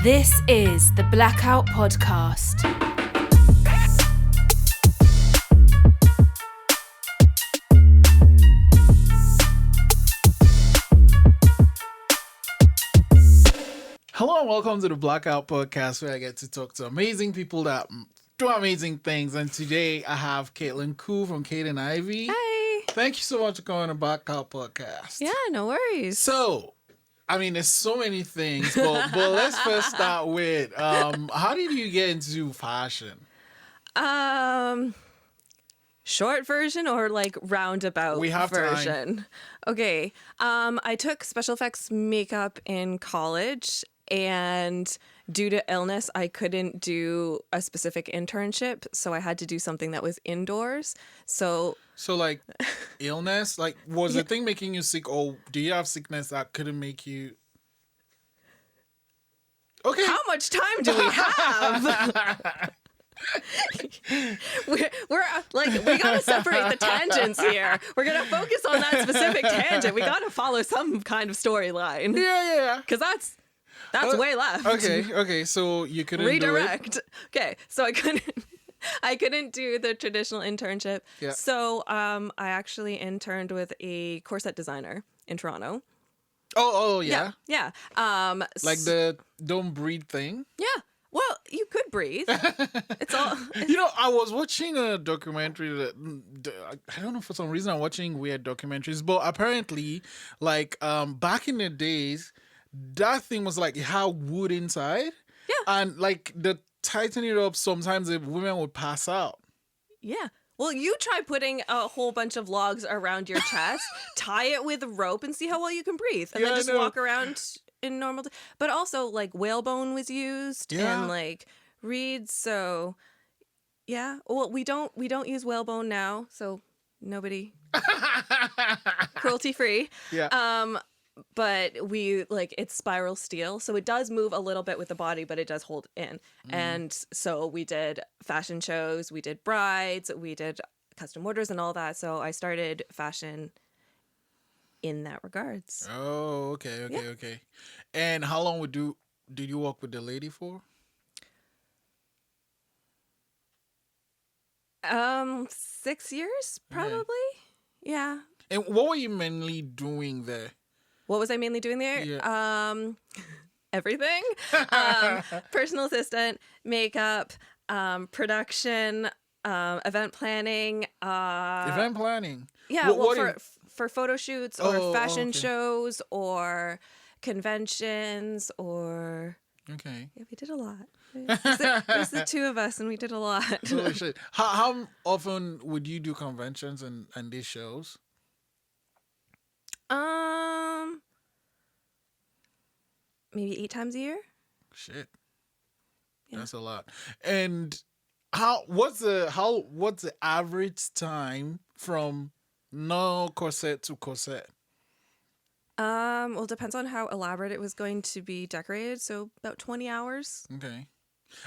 This is the Blackout podcast. Hello and welcome to the Blackout podcast, where I get to talk to amazing people that do amazing things. And today I have Caitlin Koo from Kaidain Ivy. Hey. Thank you so much for coming to the Blackout podcast. Yeah, no worries. So, I mean, there's so many things, but let's first start with how did you get into fashion? Short version or like roundabout We have version? time. Okay. I took special effects makeup in college, and due to illness, I couldn't do a specific internship, so I had to do something that was indoors. So like illness, like was the thing making you sick, or do you have sickness that couldn't make you? Okay. how much time do we have? we're like, we gotta separate the tangents here. We're gonna focus on that specific tangent. We gotta follow some kind of storyline. Yeah. Because that's way left. Okay. So you couldn't Redirect. do it? Okay, so I couldn't do the traditional internship. Yeah. So I actually interned with a corset designer in Toronto. Oh yeah. Yeah. Like the don't breathe thing. Yeah. Well, you could breathe. It's all. You know, I was watching a documentary that I don't know, for some reason I'm watching weird documentaries, but apparently, like back in the days, that thing was like it had wood inside. Yeah. And like the tightening it up, sometimes the women would pass out. Yeah. Well, you try putting a whole bunch of logs around your chest, tie it with a rope, and see how well you can breathe, and Yeah, then I just know. walk around in normal. But also, like, whalebone was used, Yeah. and like reeds. So, yeah. Well, we don't use whalebone now, so nobody cruelty free. Yeah. But we like, it's spiral steel, so it does move a little bit with the body, but it does hold in. And so we did fashion shows, we did brides, we did custom orders and all that. So I started fashion in that regards. Oh, okay. And how long did you work with the lady for? 6 years, probably. Yeah. And what were you mainly doing there? What was I mainly doing there? Yeah. Everything. Personal assistant, makeup, production, event planning. Event planning. Yeah, What for photo shoots or Oh, fashion okay. shows or conventions or Okay. yeah, we did a lot. There's the two of us, and we did a lot. Holy shit. How often would you do conventions and these shows? Maybe 8 times a year. Shit. Yeah. That's a lot. And what's the average time from no corset to corset? Well, it depends on how elaborate it was going to be decorated. So about 20 hours. Okay.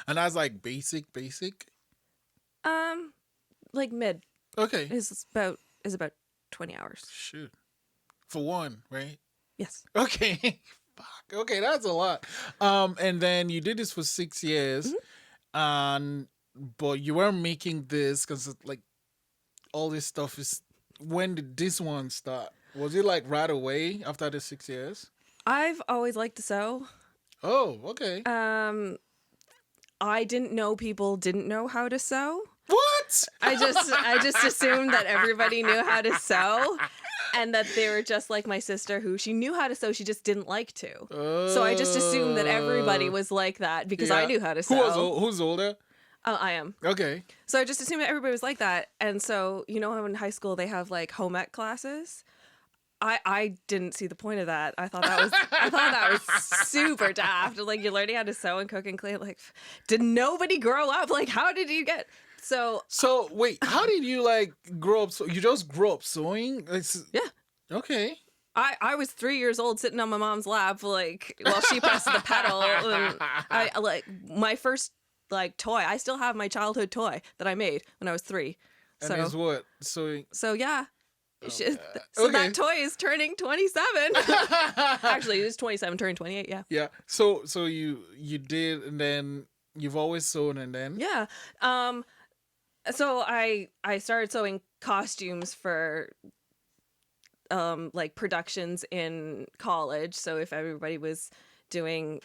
And that's like basic? Like mid Okay. is about 20 hours. Shoot. For one, right? Yes. Okay. Fuck. Okay, that's a lot. And then you did this for 6 years, but you weren't making this because like all this stuff is. When did this one start? Was it like right away after the 6 years? I've always liked to sew. Oh, okay. I didn't know people didn't know how to sew. What? I just assumed that everybody knew how to sew, and that they were just like my sister, who she knew how to sew, she just didn't like to. So I just assumed that everybody was like that because I Yeah. knew how to sew. Who's older? I am. Okay. So I just assumed that everybody was like that. And so, you know how in high school they have like home ec classes? I didn't see the point of that. I thought that was super daft. Like, you're learning how to sew and cook and clean. Like, did nobody grow up? Like, how did you get so wait, how did you like grow up? So you just grew up sewing? yeah. Okay. I was 3 years old sitting on my mom's lap, like, while she pressed the pedal. And I like my first like toy. I still have my childhood toy that I made when I was 3. And it's what? Sewing. So yeah. So Okay. that toy is turning 27. Actually, it was 27, turning 28. Yeah. Yeah. So you did, and then you've always sewn, and then Yeah. So I started sewing costumes for like productions in college. So if everybody was doing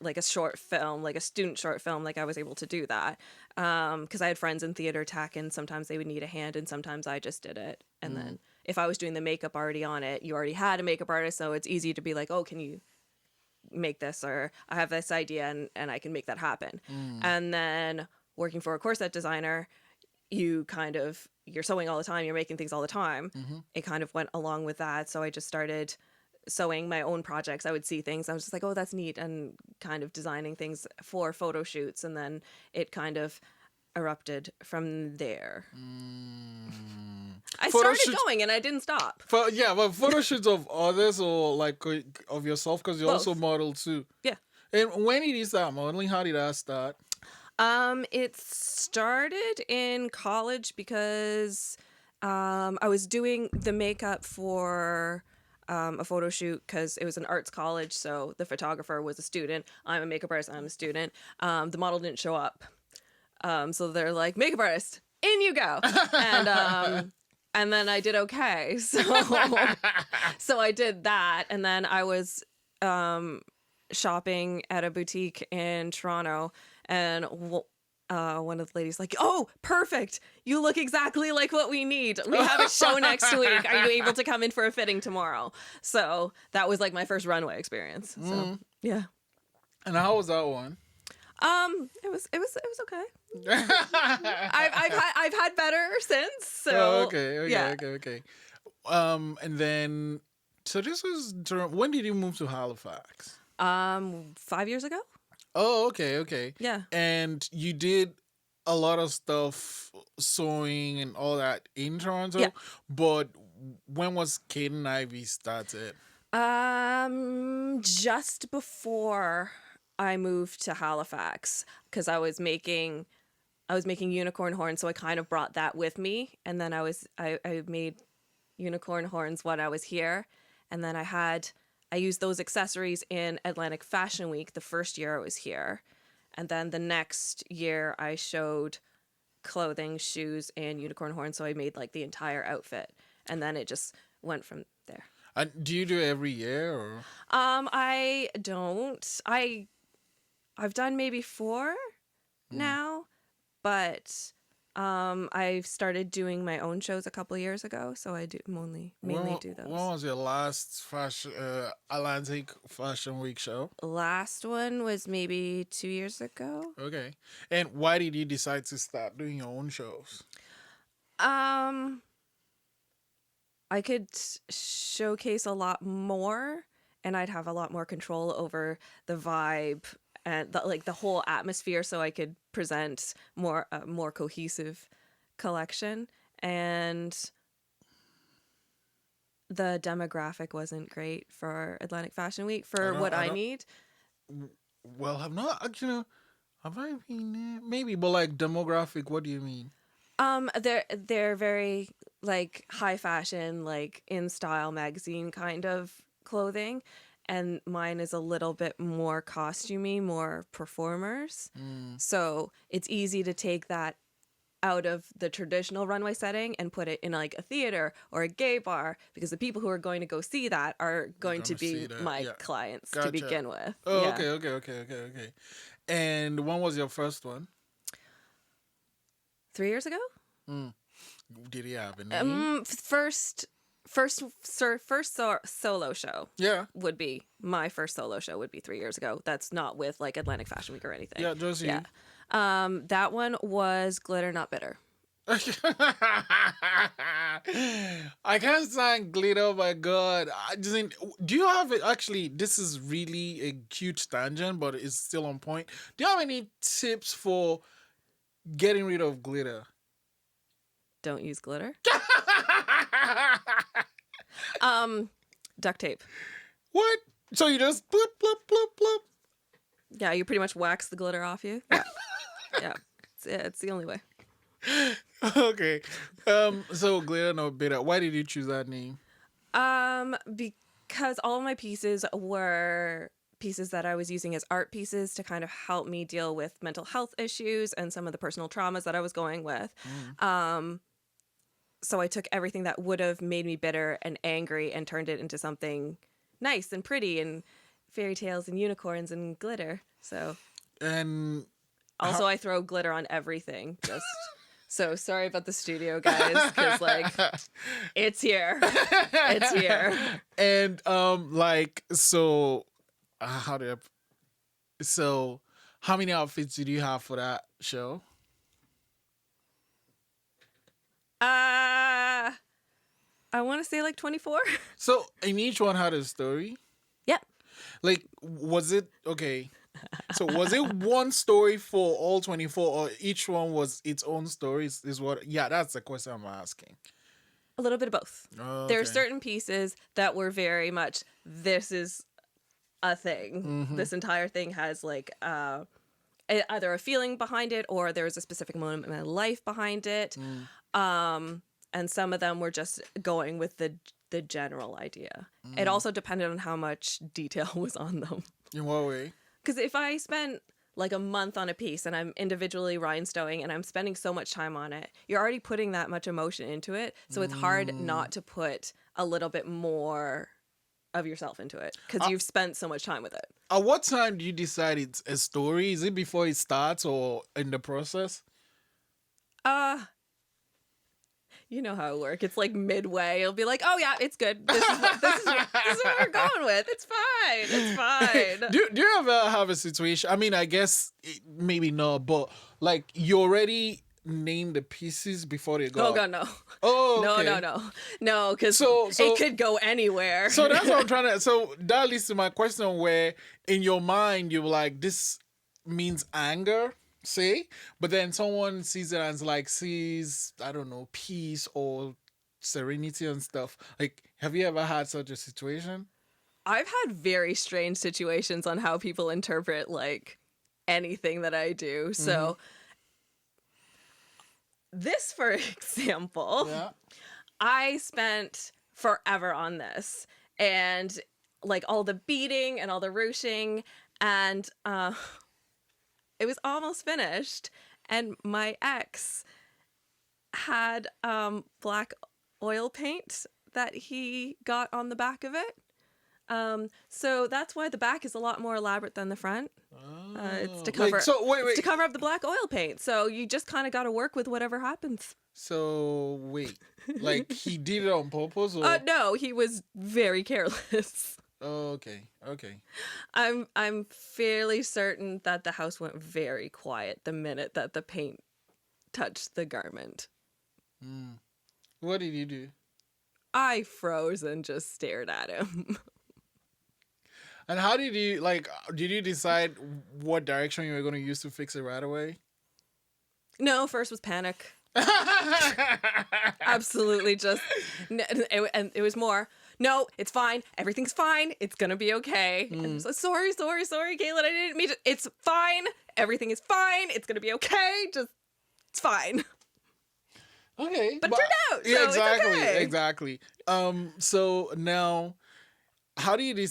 like a short film, like a student short film, like I was able to do that. Because I had friends in theater tech, and sometimes they would need a hand, and sometimes I just did it. And then if I was doing the makeup already on it, you already had a makeup artist, so it's easy to be like, oh, can you make this? Or I have this idea, and I can make that happen. And then working for a corset designer, you're sewing all the time, you're making things all the time. It kind of went along with that. So I just started sewing my own projects. I would see things, I was just like, oh, that's neat, and kind of designing things for photo shoots. And then it kind of erupted from there. I started going and I didn't stop. But photo shoots of others, or like of yourself, because you Both. also model too. Yeah. And when did you start modeling? How did that start? It started in college because I was doing the makeup for a photo shoot, because it was an arts college, so the photographer was a student. I'm a makeup artist, I'm a student. The model didn't show up. So they're like, makeup artist, in you go. And then I did okay. So I did that. And then I was shopping at a boutique in Toronto, and one of the ladies like, oh, perfect. You look exactly like what we need. We have a show next week. Are you able to come in for a fitting tomorrow? So that was like my first runway experience. So yeah. And how was that one? It was okay. I've had better since. So Okay. And then, so this was when did you move to Halifax? 5 years ago. Oh, okay. Yeah. And you did a lot of stuff, sewing and all that in Toronto. Yeah. But when was Kaidain Ivy started? Just before I moved to Halifax, because I was making unicorn horns, so I kind of brought that with me, and then I made unicorn horns when I was here, and then I used those accessories in Atlantic Fashion Week the first year I was here, and then the next year I showed clothing, shoes, and unicorn horns, so I made like the entire outfit, and then it just went from there. Do you do it every year, or? I don't. I've done maybe 4 now, but I've started doing my own shows a couple years ago, so I do mainly do those. When was your last Atlantic Fashion Week show? Last one was maybe 2 years ago. Okay. And why did you decide to start doing your own shows? I could showcase a lot more, and I'd have a lot more control over the vibe and the whole atmosphere, so I could present a more cohesive collection. And the demographic wasn't great for Atlantic Fashion Week for what I need. Well, have I been there? Maybe, but like demographic, what do you mean? They're very like high fashion, like in style magazine kind of clothing, and mine is a little bit more costumey, more performers. So it's easy to take that out of the traditional runway setting and put it in like a theater or a gay bar, because the people who are going to go see that are going to be my clients to begin with. Oh, yeah. Okay. And when was your first one? 3 years ago. Did he have a name? First solo show. Yeah. Would be my first solo show. Would be 3 years ago. That's not with like Atlantic Fashion Week or anything. Yeah, just you. Yeah. That one was Glitter Not Bitter. I can't stand glitter, my God. Do you have it? Actually, this is really a huge tangent, but it's still on point. Do you have any tips for getting rid of glitter? Don't use glitter. Duct tape. What? So you just bloop, bloop, bloop, bloop? Yeah, you pretty much wax the glitter off you. Yeah. It's the only way. Okay. So glitter no bitter. Why did you choose that name? Because all of my pieces were pieces that I was using as art pieces to kind of help me deal with mental health issues and some of the personal traumas that I was going with. So I took everything that would have made me bitter and angry and turned it into something nice and pretty and fairy tales and unicorns and glitter. So And also I throw glitter on everything. Just so sorry about the studio guys, because like it's here. It's here. and like so how did so how many outfits did you have for that show? I want to say like 24. So and each one had a story? Yep. Like was it okay? So was it one story for all 24 or each one was its own stories is what yeah, that's the question I'm asking. A little bit of both. Oh, There are okay. certain pieces that were very much, this is a thing. This entire thing has like either a feeling behind it or there's a specific moment in my life behind it. And some of them were just going with the general idea. It also depended on how much detail was on them. In what way? Because if I spent like a month on a piece and I'm individually rhinestone and I'm spending so much time on it, you're already putting that much emotion into it. So it's hard not to put a little bit more of yourself into it because you've spent so much time with it. At what time do you decide it's a story? Is it before it starts or in the process? You know how it works. It's like midway. It'll be like, oh yeah, it's good. This is what we're going with. It's fine. It's fine. Do you ever have a situation? I mean, I guess maybe not, but like you already named the pieces before they go. Oh god, no. Oh, okay. No, because So- it could go anywhere. So that's what I'm trying to. So that leads to my question: where in your mind you're like, this means anger, say, but then someone sees it as like sees I don't know peace or serenity and stuff. Like, have you ever had such a situation? I've had very strange situations on how people interpret like anything that I do. So this, for example, Yeah. I spent forever on this and like all the beading and all the ruching and it was almost finished and my ex had black oil paint that he got on the back of it. So that's why the back is a lot more elaborate than the front. It's to cover Wait. it's to cover up the black oil paint. So you just kind of got to work with whatever happens. So wait, like he did it on purpose, or No, he was very careless. oh, okay. I'm fairly certain that the house went very quiet the minute that the paint touched the garment. What did you do? I froze and just stared at him. And how did you like? Did you decide what direction you were going to use to fix it right away? No, first was panic. Absolutely, just and it was more. No, it's fine. Everything's fine. It's gonna be okay. And I was like, sorry, Caitlin. I didn't mean to. It's fine. Everything is fine. It's gonna be okay. Just it's fine. Okay, But it turned out, Yeah, so it's okay. exactly. So now, how do you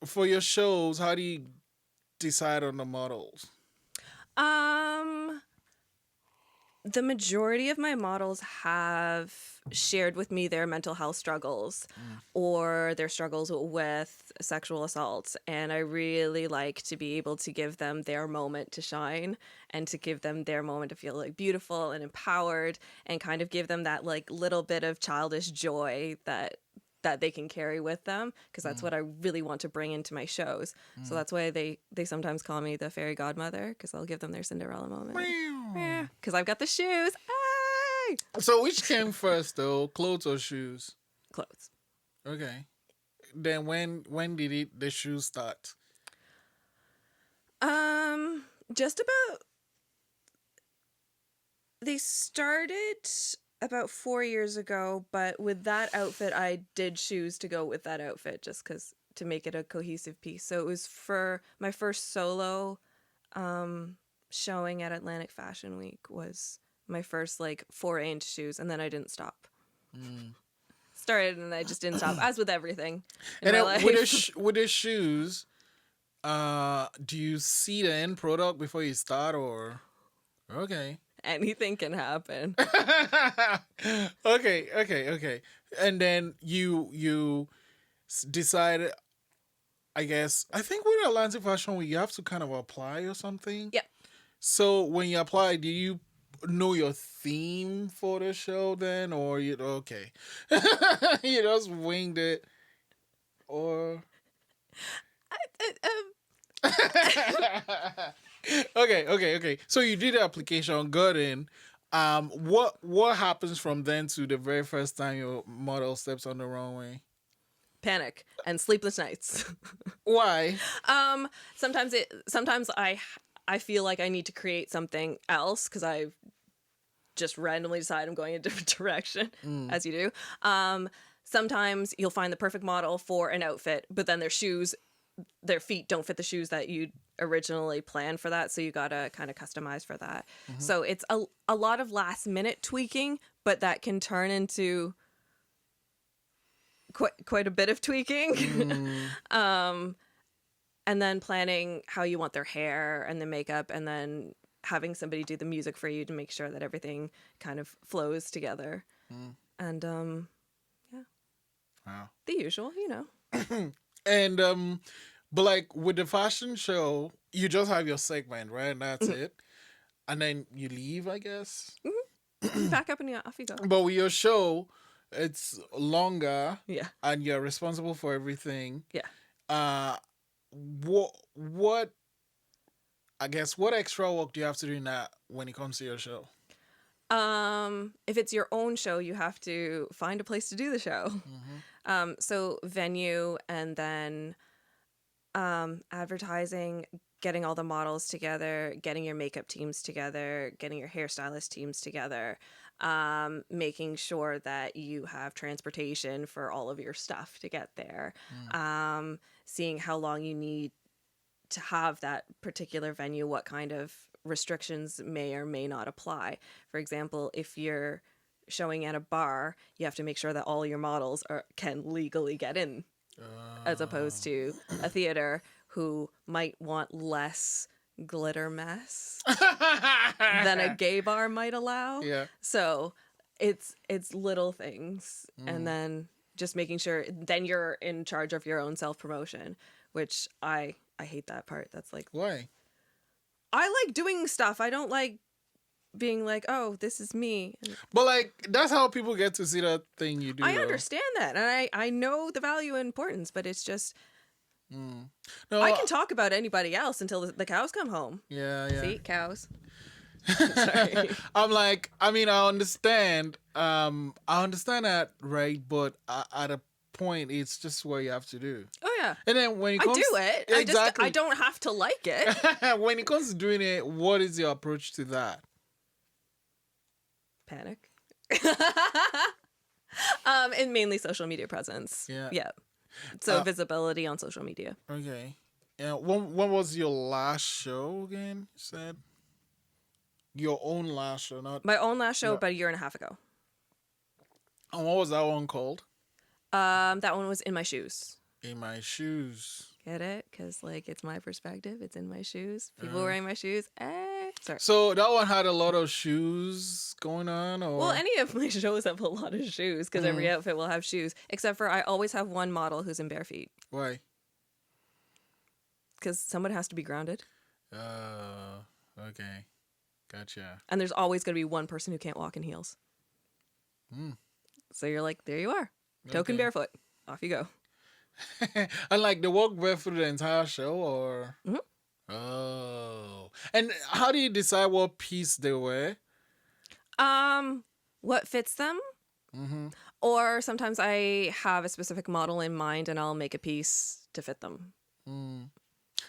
for your shows? How do you decide on the models? The majority of my models have shared with me their mental health struggles or their struggles with sexual assault. And I really like to be able to give them their moment to shine and to give them their moment to feel like beautiful and empowered and kind of give them that like little bit of childish joy that they can carry with them, because that's what I really want to bring into my shows. So that's why they sometimes call me the fairy godmother, because I'll give them their Cinderella moment. Because I've got the shoes. Hey! So which came first, though, clothes or shoes? Clothes. Okay. Then when did the shoes start? Just about. They started about 4 years ago, but with that outfit, I did choose to go with that outfit just because to make it a cohesive piece. So it was for my first solo showing at Atlantic Fashion Week was my first like foray into shoes, and then I didn't stop. Started and I just didn't stop, as with everything in And my then life. with the shoes, do you see the end product before you start, or okay? Anything can happen. Okay. And then you decide. I guess I think with Atlantic Fashion Week, you have to kind of apply or something. Yep. So when you apply, do you know your theme for the show then, or you okay? You just winged it, or okay. So you did the application, got in. What happens from then to the very first time your model steps on the runway? Panic and sleepless nights. Why? Sometimes I feel like I need to create something else because I just randomly decide I'm going a different direction, as you do. Sometimes you'll find the perfect model for an outfit, but then their feet don't fit the shoes that you originally planned for that, so you gotta kind of customize for that. So it's a lot of last minute tweaking, but that can turn into quite a bit of tweaking. And then planning how you want their hair and the makeup, and then having somebody do the music for you to make sure that everything kind of flows together. And yeah, Wow. the usual, you know. And but like with the fashion show, you just have your segment, right? And that's it. And then you leave, I guess. Pack up and off you go. But with your show, it's longer. Yeah. And you're responsible for everything. Yeah. What I guess what extra work do you have to do in that when it comes to your show? If it's your own show, you have to find a place to do the show. So venue, and then advertising, getting all the models together, getting your makeup teams together, getting your hairstylist teams together, making sure that you have transportation for all of your stuff to get there, seeing how long you need to have that particular venue, what kind of restrictions may or may not apply. For example, if you're showing at a bar, you have to make sure that all your models can legally get in, as opposed to a theater who might want less glitter mess than a gay bar might allow. Yeah. So it's little things, and then just making sure then you're in charge of your own self-promotion, which I hate that part. That's like, Why? I like doing stuff. I don't like being like, oh, this is me. But like that's how people get to see that thing you do. I though. understand that, and I know the value and importance, but it's just No, I can talk about anybody else until the cows come home. Yeah. See, cows. Sorry. I'm like, I mean, I understand that, right? But at a point, it's just what you have to do. Oh yeah. And then when it I comes, do it. exactly. I don't have to like it. When it comes to doing it, what is your approach to that? Panic. And mainly social media presence. Yeah. So visibility on social media. Okay. Yeah. When was your last show again? You said your own last show, not. My own last show No. about a year and a half ago. And what was that one called? That one was In My Shoes. In My Shoes. Get it? Because like it's my perspective. It's in my shoes. People wearing my shoes. Sorry. So that one had a lot of shoes going on, or Well, any of my shows have a lot of shoes because every outfit will have shoes, except for I always have one model who's in bare feet why? because someone has to be grounded, Okay, gotcha. and there's always going to be one person who can't walk in heels. So you're like, there you are, token Okay. barefoot. Off you go. And like they walk barefoot the entire show, or oh, and how do you decide what piece they wear? What fits them? Or sometimes I have a specific model in mind and I'll make a piece to fit them.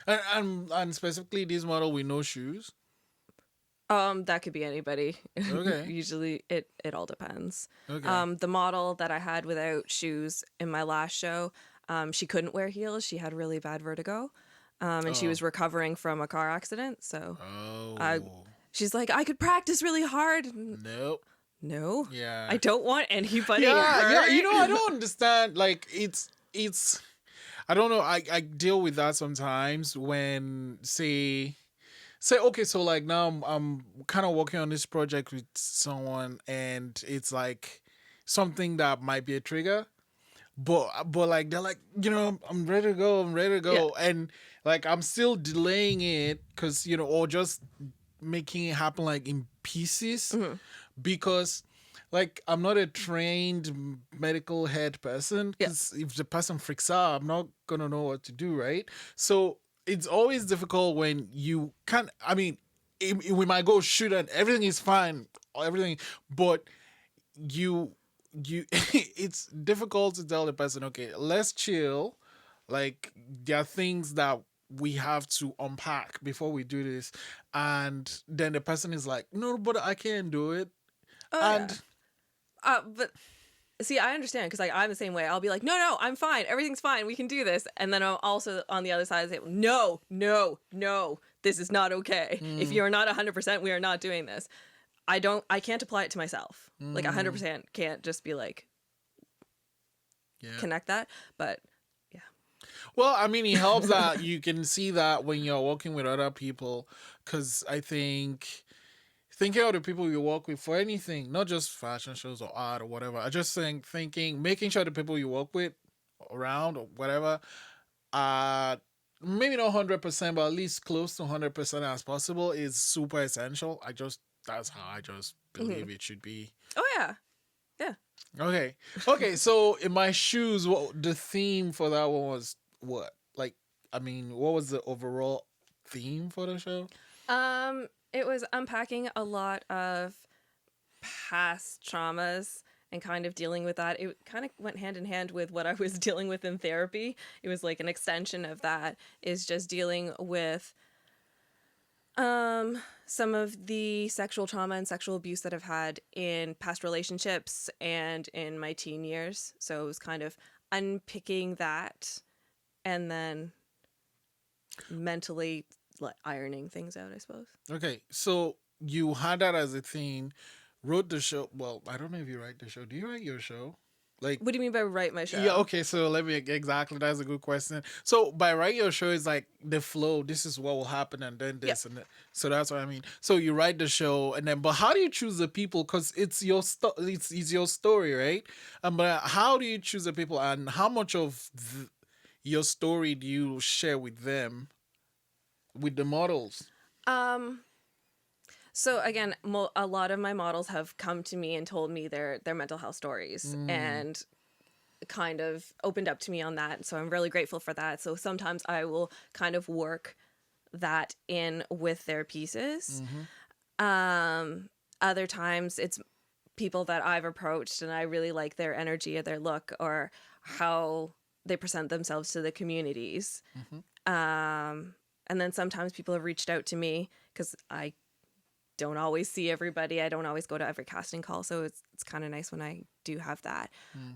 And specifically this model with no shoes. That could be anybody. Okay. Usually it all depends. Okay. The model that I had without shoes in my last show, she couldn't wear heels. She had really bad vertigo. And she was recovering from a car accident. So Oh. she's like, I could practice really hard. Nope. No. Yeah. I don't want anybody Yeah, hurt. yeah. You know, I don't understand. Like, it's. I don't know. I deal with that sometimes when say okay, so like now I'm kind of working on this project with someone, and it's like something that might be a trigger, but like they're like, I'm ready to go, and like I'm still delaying it because or just making it happen like in pieces because like I'm not a trained medical head person, because if the person freaks out, I'm not gonna know what to do, right? So it's always difficult when you can't. I mean, we might go shoot and everything is fine, everything, but you it's difficult to tell the person, okay, let's chill. Like there are things that we have to unpack before we do this, and then the person is like, no, but I can't do it. Oh, And but see, I understand because like I'm the same way. I'll be like, no, I'm fine. Everything's fine. We can do this. And then I'm also on the other side of the table. No, this is not okay. If you're not 100%, we are not doing this. I can't apply it to myself. Like 100% can't just be like, connect that. But yeah. well, I mean, it helps that you can see that when you're working with other people, because I think thinking of the people you work with for anything, not just fashion shows or art or whatever. I just think making sure the people you work with around or whatever, maybe not 100%, but at least close to 100% as possible is super essential. That's how I just believe it should be. Oh yeah. Okay. So in my shoes, what the theme for that one was? What? Like, I mean, what was the overall theme for the show? It was unpacking a lot of past traumas and kind of dealing with that. It kind of went hand in hand with what I was dealing with in therapy. It was like an extension of that, is just dealing with some of the sexual trauma and sexual abuse that I've had in past relationships and in my teen years. So it was kind of unpicking that and then mentally ironing things out, I suppose. Okay, so you had that as a theme, wrote the show. Well, I don't know if you write the show. Do you write your show? Like, What do you mean by write my show? yeah, okay, so let me exactly. That's a good question. So by write your show is like the flow. This is what will happen, and then this and that. So that's what I mean. So you write the show, and then, but how do you choose the people? Because it's your it's your story, right? But how do you choose the people, and how much of your story do you share with them, with the models? So again, a lot of my models have come to me and told me their mental health stories and kind of opened up to me on that. So I'm really grateful for that. So sometimes I will kind of work that in with their pieces. Other times it's people that I've approached and I really like their energy or their look or how they present themselves to the communities. And then sometimes people have reached out to me because I don't always see everybody. I don't always go to every casting call. So it's kind of nice when I do have that.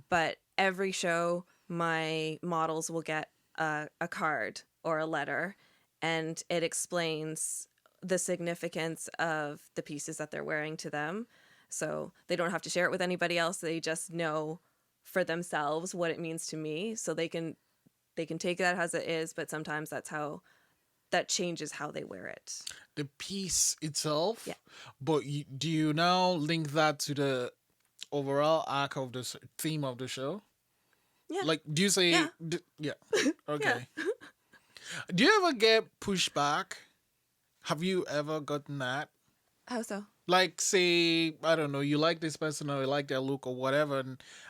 But every show, my models will get a card or a letter, and it explains the significance of the pieces that they're wearing to them. So they don't have to share it with anybody else. They just know for themselves what it means to me. So they can take that as it is, but sometimes that changes how they wear it. The piece itself? Yeah. But do you now link that to the overall arc of the theme of the show? Yeah. Like, do you say... Yeah. Okay. Do you ever get pushback? Have you ever gotten that? How so? Like, say, I don't know, you like this person or you like their look or whatever,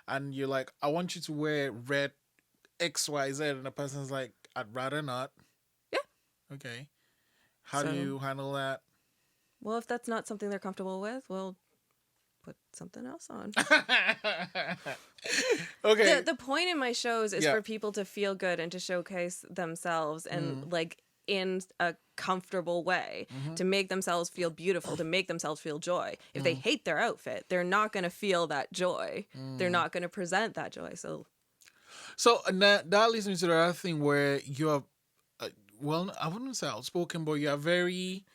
and you're like, I want you to wear red XYZ, and the person's like, I'd rather not. Yeah. Okay. How do you handle that? Well, if that's not something they're comfortable with, we'll put something else on. Okay. The point in my shows is for people to feel good and to showcase themselves and like in a comfortable way, to make themselves feel beautiful, to make themselves feel joy. If they hate their outfit, they're not going to feel that joy. They're not going to present that joy. So and that leads me to the other thing where you are, well, I wouldn't say outspoken, but you are very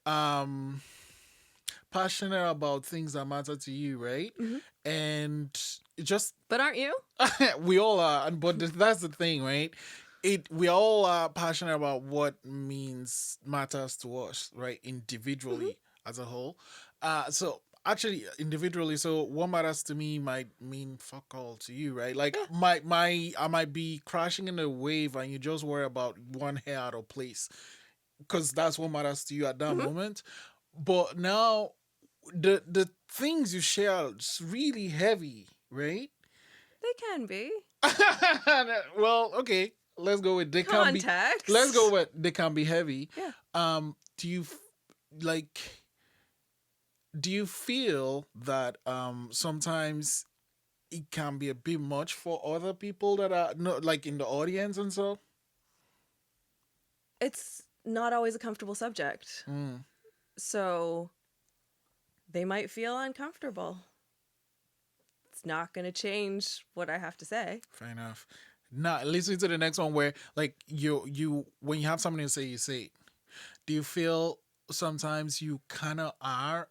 passionate about things that matter to you, right? And just But aren't you? we all are, but that's the thing, right? We all are passionate about what matters to us, right? Individually as a whole. So actually individually, so what matters to me might mean fuck all to you, right? Like I might be crashing in a wave and you just worry about one hair out of place because that's what matters to you at that moment. But now the things you share is really heavy, right? They can be. Well, okay. Let's go with they can be. Context. Let's go with they can be heavy. Yeah. Do you like? Do you feel that sometimes it can be a bit much for other people that are not like in the audience and so? It's not always a comfortable subject. So they might feel uncomfortable. It's not going to change what I have to say. Fair enough. Now, listen to the next one where like you when you have something to say, you say it. Do you feel sometimes you kind of are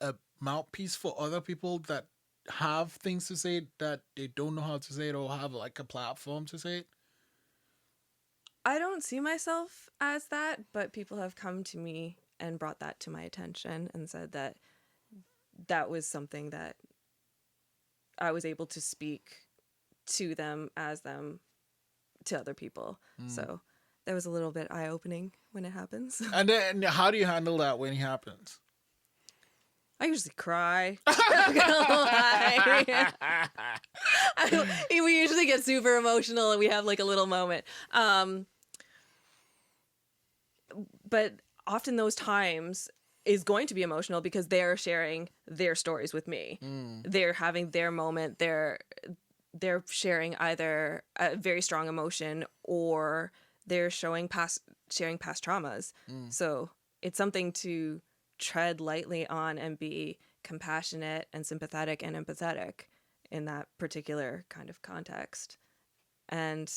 a mouthpiece for other people that have things to say that they don't know how to say it or have like a platform to say it? I don't see myself as that, but people have come to me and brought that to my attention and said that that was something that I was able to speak to them as them to other people. So that was a little bit eye-opening when it happens. And then how do you handle that when it happens? I usually cry. I'm not gonna lie. We usually get super emotional and we have like a little moment. But often those times is going to be emotional because they're sharing their stories with me. They're having their moment. They're sharing either a very strong emotion or they're sharing past traumas. So it's something to tread lightly on and be compassionate and sympathetic and empathetic in that particular kind of context, and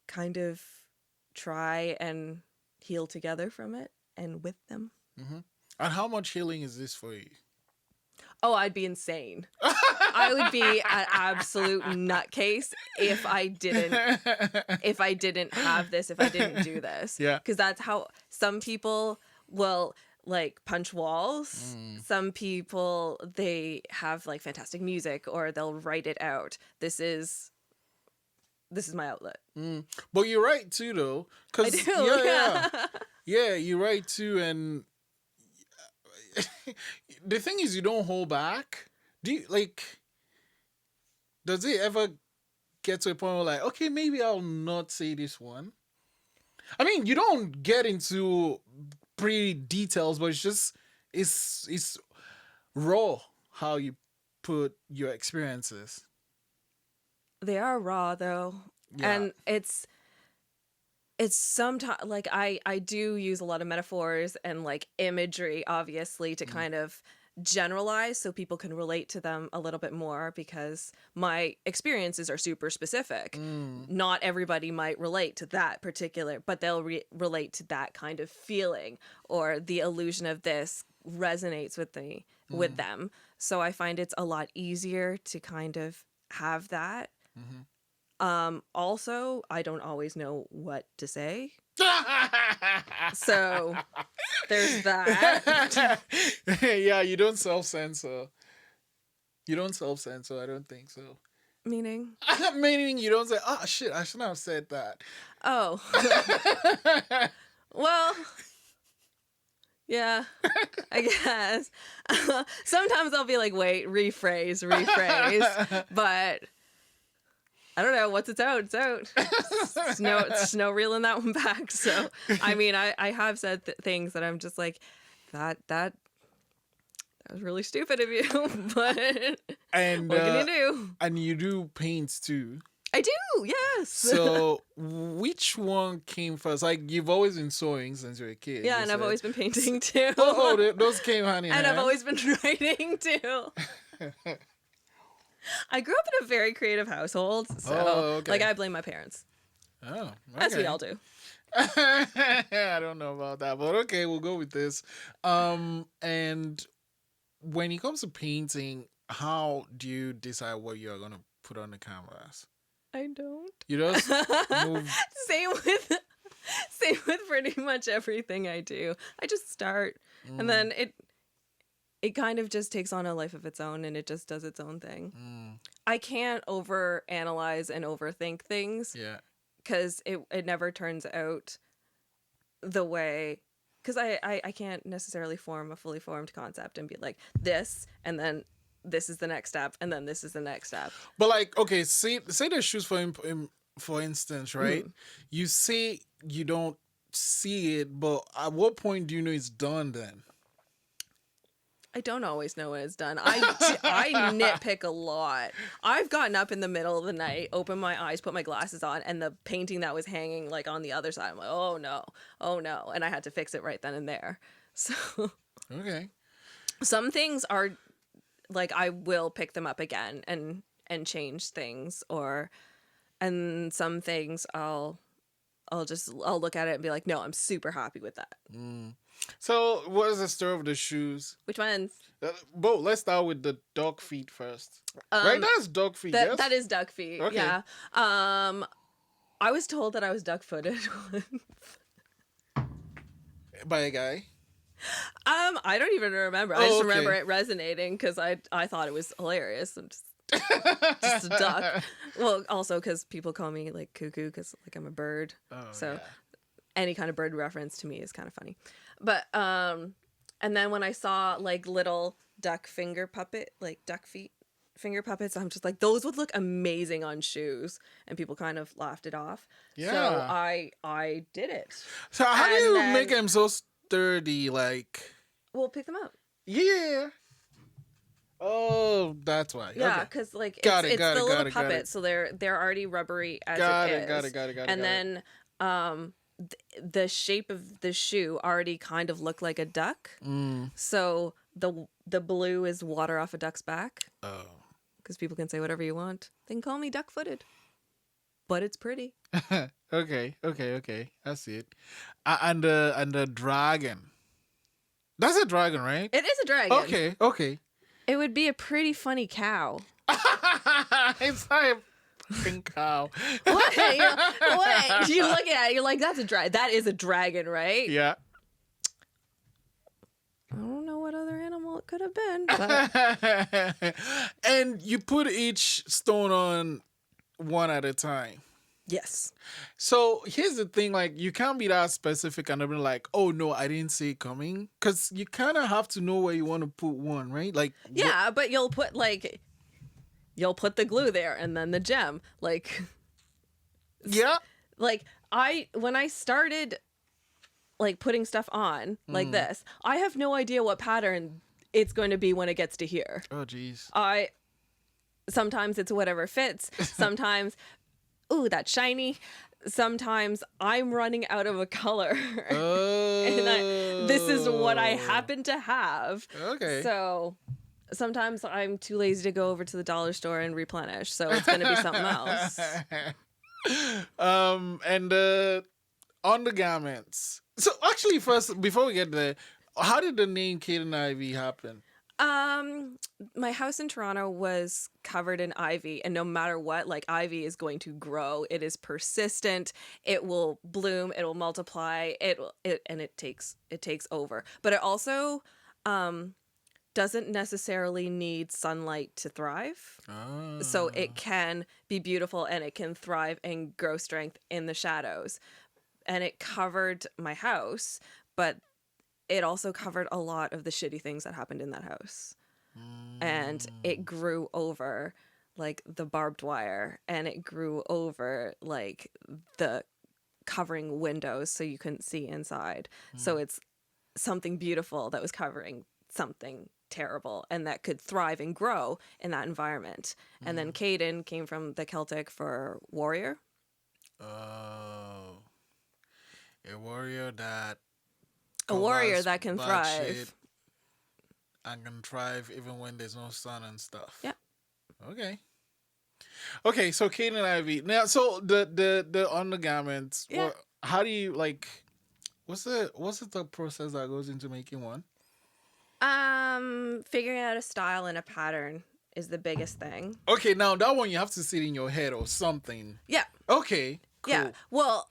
kind of try and heal together from it and with them. And how much healing is this for you? Oh, I'd be insane. I would be an absolute nutcase if I didn't have this, if I didn't do this. Yeah. Because that's how some people will like punch walls. Some people, they have like fantastic music or they'll write it out. This is my outlet. But you're right too, though. I do. Yeah, you're right too. And the thing is, you don't hold back. Do you like? Does it ever get to a point where like, okay, maybe I'll not say this one? I mean, you don't get into pretty details, but it's just it's raw how you put your experiences. They are raw though. Yeah. And it's sometimes like I do use a lot of metaphors and like imagery obviously to kind of generalize so people can relate to them a little bit more, because my experiences are super specific. Not everybody might relate to that particular, but they'll relate to that kind of feeling, or the illusion of this resonates with me with them. So I find it's a lot easier to kind of have that. Also, I don't always know what to say. So there's that. Yeah, you don't self-censor. I don't think so. Meaning? Meaning you don't say, oh shit, I shouldn't have said that. Oh. Well, yeah, I guess. Sometimes I'll be like, wait, rephrase. But I don't know. Once it's out, it's out. There's no reeling that one back. So, I mean, I have said things that I'm just like, that was really stupid of you. But And what can you do? And you do paints too. I do, yes. So, which one came first? Like, you've always been sewing since you were a kid. Yeah, and I've always been painting too. Those came hand in hand. And I've always been writing too. I grew up in a very creative household, so okay. like I blame my parents. Oh, As we okay. all do. I don't know about that, but okay, we'll go with this. And when it comes to painting, how do you decide what you are gonna put on the canvas? I don't. You just move. Same with same with pretty much everything I do. I just start and then it kind of just takes on a life of its own and it just does its own thing. I can't over analyze and overthink things Yeah. because it never turns out the way, because I can't necessarily form a fully formed concept and be like this and then this is the next step and then this is the next step. But like, okay, say the shoes for instance, right? You say you don't see it, but at what point do you know it's done then? I don't always know when it's done. I nitpick a lot. I've gotten up in the middle of the night, opened my eyes, put my glasses on, and the painting that was hanging like on the other side, I'm like, oh no, and I had to fix it right then and there. So Okay. some things are like I will pick them up again and change things, and some things I'll look at it and be like, no, I'm super happy with that. So, what is the story of the shoes? Which ones? Both. Let's start with the dog feet first. Right, that's dog feet. Yes? That is duck feet. Okay. Yeah. I was told that I was duck-footed. By a guy. I don't even remember. I just remember it resonating because I thought it was hilarious. I'm just a duck. Well, also because people call me like cuckoo because like I'm a bird. Oh, so yeah. any kind of bird reference to me is kind of funny. But and then when I saw like little duck finger puppet, like duck feet finger puppets, I'm just like, those would look amazing on shoes, and people kind of laughed it off. Yeah. So I did it. So how do you then- make them so sturdy? Like, We'll pick them up. yeah. Oh, that's why. Yeah, Okay. because like Got it's it, got the it, little got it, got puppet, it. so they're already rubbery as Got it it, is. got it, got it, got it, And got it. then the shape of the shoe already kind of looked like a duck. So the blue is water off a duck's back. Oh. Because people can say whatever you want. They can call me duck-footed, but it's pretty. Okay. I see it. And the dragon. That's a dragon, right? It is a dragon. Okay. It would be a pretty funny cow. It's not a fucking cow. What? What? You look at it, you're like, that's a dragon. That is a dragon, right? Yeah. I don't know what other animal it could have been. But And you put each stone on one at a time. yes. So here's the thing, like, you can't be that specific and be like, oh no, I didn't see it coming. Because you kind of have to know where you want to put one, right? Like, Yeah, but you'll put the glue there and then the gem. Like yeah. when I started like putting stuff on like this, I have no idea what pattern it's going to be when it gets to here. Oh, geez. Sometimes it's whatever fits. Sometimes, ooh, that's shiny. Sometimes I'm running out of a color. Oh. And this is what I happen to have. Okay. So sometimes I'm too lazy to go over to the dollar store and replenish. So it's going to be something else. And undergarments. So actually, first, before we get there, how did the name Kaidain Ivy happen? My house in Toronto was covered in ivy, and no matter what, like ivy is going to grow. It is persistent. It will bloom. It will multiply. It takes over. But it also doesn't necessarily need sunlight to thrive. Oh. So it can be beautiful and it can thrive and grow strength in the shadows. And it covered my house, but it also covered a lot of the shitty things that happened in that house. And it grew over like the barbed wire, and it grew over like the covering windows so you couldn't see inside. So it's something beautiful that was covering something terrible and that could thrive and grow in that environment. And then Kaidain came from the Celtic for warrior. Oh. A warrior that Can bad thrive. shit and can thrive even when there's no sun and stuff. Yeah. Okay. Okay, so Kaidain Ivy. Now, so the undergarments. Yeah. How do you like? What's the thought process that goes into making one? Figuring out a style and a pattern is the biggest thing. Okay, now that one you have to sit in your head or something. Yeah. Okay, cool. Yeah. Well,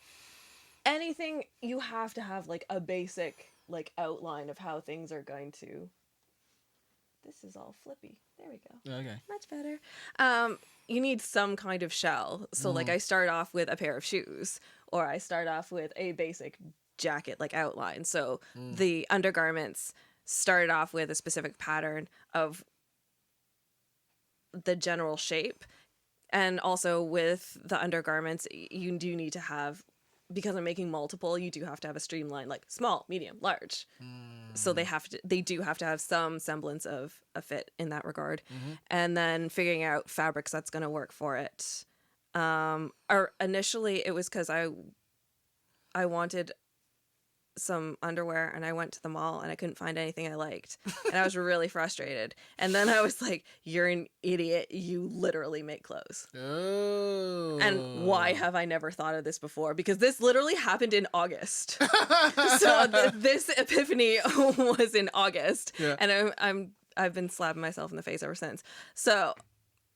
anything you have to have like a basic like outline of how things are going to. This is all flippy. There we go. Okay. Much better. You need some kind of shell. So like I start off with a pair of shoes, or I start off with a basic jacket like outline. So the undergarments started off with a specific pattern of the general shape. And also with the undergarments, you do need to have, because I'm making multiple, you do have to have a streamline, like small, medium, large. So they do have to have some semblance of a fit in that regard. And then figuring out fabrics that's going to work for it. Or initially it was because I wanted some underwear and I went to the mall and I couldn't find anything I liked. And I was really frustrated. And then I was like, you're an idiot. You literally make clothes. Oh. And why have I never thought of this before? Because this literally happened in August. So this epiphany was in August. Yeah. And I've been slapping myself in the face ever since. So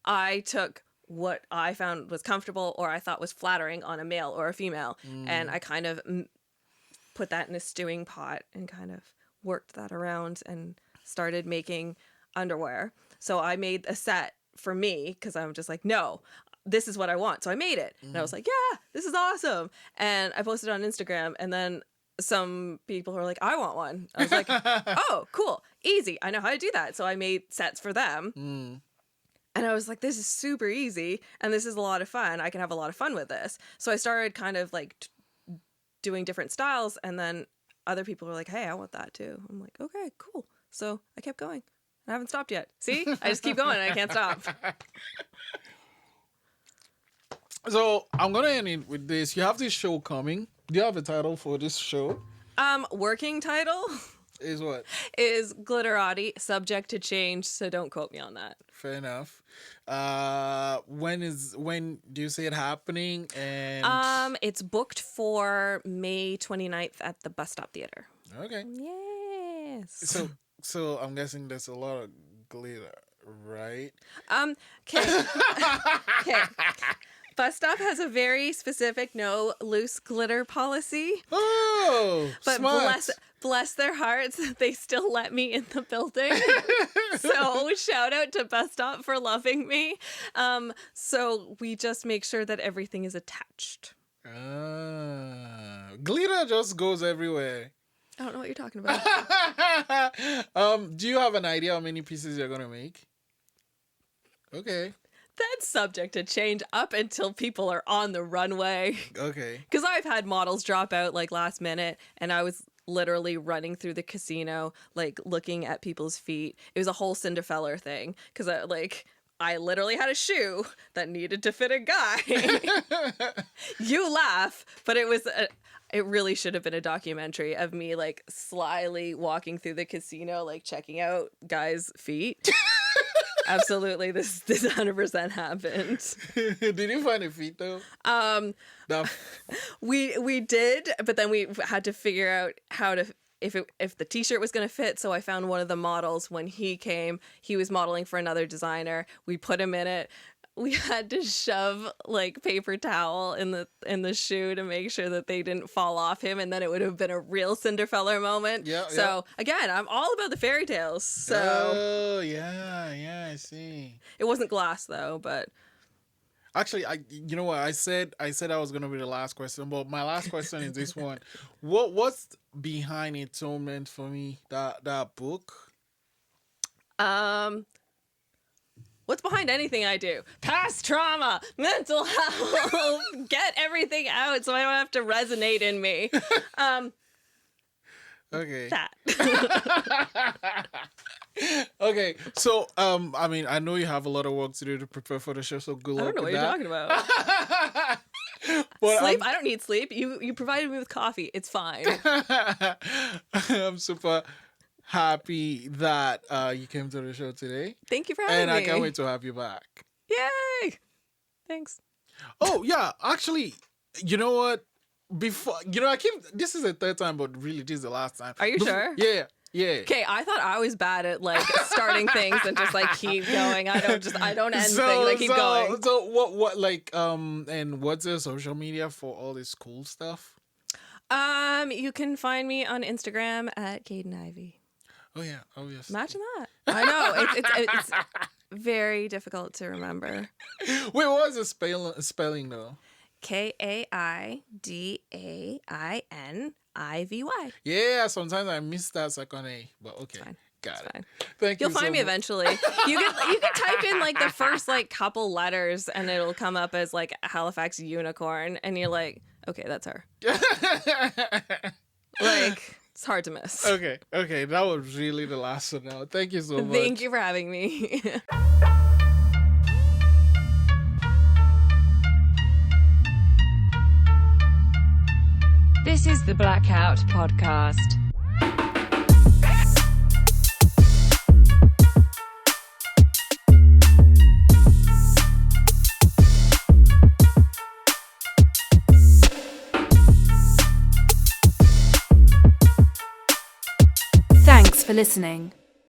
I took what I found was comfortable or I thought was flattering on a male or a female. And I kind of put that in a stewing pot and kind of worked that around and started making underwear. So I made a set for me because I'm just like, no, this is what I want. So I made it. And I was like, yeah, this is awesome. And I posted it on Instagram and then some people were like, I want one. I was like, oh, cool. Easy. I know how to do that. So I made sets for them. And I was like, this is super easy. And this is a lot of fun. I can have a lot of fun with this. So I started kind of like doing different styles, and then other people were like, hey, I want that too. I'm like, okay, cool. So I kept going. I haven't stopped yet. See? I just keep going and I can't stop. So I'm gonna end it with this. You have this show coming. Do you have a title for this show? Working title Is what? is Glitterati, subject to change, so don't quote me on that. Fair enough. When do you see it happening? And It's booked for May 29th at the Bus Stop Theater. okay. Yes. So I'm guessing there's a lot of glitter, right? Okay. Okay. Bus Stop has a very specific no loose glitter policy. Oh, But smart. bless their hearts, they still let me in the building. So shout out to Bus Stop for loving me. So we just make sure that everything is attached. Glitter just goes everywhere. I don't know what you're talking about. Do you have an idea how many pieces you're gonna make? Okay. That's subject to change up until people are on the runway. Okay. Because I've had models drop out like last minute, and I was literally running through the casino, like looking at people's feet. It was a whole Cinderella thing because I literally had a shoe that needed to fit a guy. You laugh, but it really should have been a documentary of me like slyly walking through the casino, like checking out guys' feet. Absolutely, this 100% happened. Did you find a feet though? We did, but then we had to figure out how to if the t-shirt was going to fit. So I found one of the models when he came. He was modeling for another designer. We put him in it. We had to shove like paper towel in the shoe to make sure that they didn't fall off him, and then it would have been a real Cinderella moment. Yeah. So again, I'm all about the fairy tales. So Oh yeah, I see. it wasn't glass though, but Actually, you know what I said I was gonna be the last question, but my last question is this one: what's behind Atonement for me? That book. What's behind anything I do? Past trauma, mental health, get everything out so I don't have to resonate in me. Okay. That. Okay, so I mean, I know you have a lot of work to do to prepare for the show, so good I luck don't know what with you're that. talking about. But Sleep? I don't need sleep. You provided me with coffee. It's fine. I'm super happy that you came to the show today, Thank you for having and me. I can't wait to have you back. Yay! Thanks. Oh yeah, actually, you know what? Before I keep this is the third time, but really this is the last time. Are you sure? Yeah, yeah. Okay, I thought I was bad at like starting things and just like keep going. I don't end things. I keep going. So what like and what's the social media for all this cool stuff? You can find me on Instagram at Kaidain Ivy. Oh yeah, obviously. Imagine that. I know it's very difficult to remember. Wait, what was the spelling though? Kaidain Ivy. Yeah, sometimes I miss that second A, but okay. Fine. Got It's it. fine. Thank you. You'll find me much. eventually. You can type in like the first like couple letters and it'll come up as like Halifax unicorn and you're like, okay, that's her. Like it's hard to miss. Okay, that was really the last one now. Thank you so much. Thank you for having me. This is the Blackout podcast. Thanks for listening.